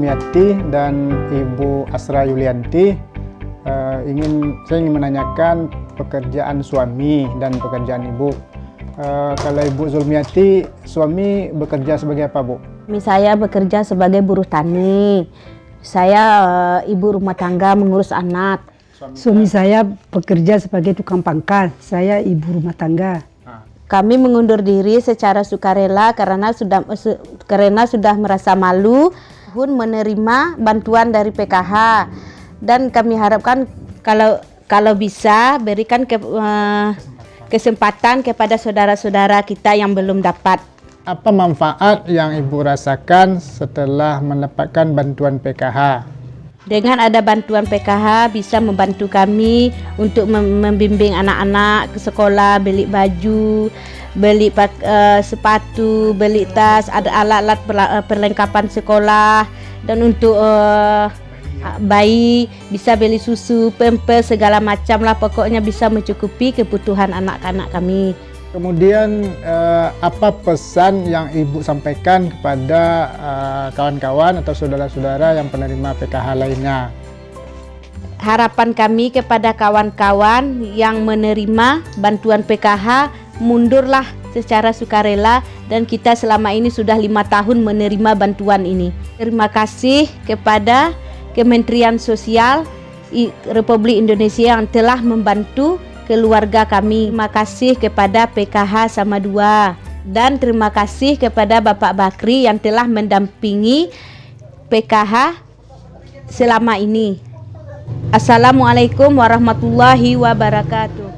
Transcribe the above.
Zulmiati dan Ibu Asra Yulianti. Saya ingin menanyakan pekerjaan suami dan pekerjaan ibu. Kalau Ibu Zulmiati, suami bekerja sebagai apa, Bu? Saya bekerja sebagai buruh tani. Saya ibu rumah tangga mengurus anak. Suami saya bekerja sebagai tukang pangkal. Saya ibu rumah tangga. Kami mengundur diri secara sukarela karena sudah merasa malu pun menerima bantuan dari PKH, dan kami harapkan kalau bisa berikan kesempatan kepada saudara-saudara kita yang belum dapat. Apa manfaat yang Ibu rasakan setelah mendapatkan bantuan PKH? Dengan ada bantuan PKH bisa membantu kami untuk membimbing anak-anak ke sekolah, beli baju, beli sepatu, beli tas, ada alat-alat perlengkapan sekolah, dan untuk bayi bisa beli susu, pampers, segala macam lah, pokoknya bisa mencukupi kebutuhan anak-anak kami. Kemudian apa pesan yang Ibu sampaikan kepada kawan-kawan atau saudara-saudara yang penerima PKH lainnya? Harapan kami kepada kawan-kawan yang menerima bantuan PKH, mundurlah secara sukarela, dan kita selama ini sudah 5 tahun menerima bantuan ini. Terima kasih kepada Kementerian Sosial Republik Indonesia yang telah membantu keluarga kami. Terima kasih kepada PKH Sama 2, dan terima kasih kepada Bapak Bakri yang telah mendampingi PKH selama ini. Assalamualaikum warahmatullahi wabarakatuh.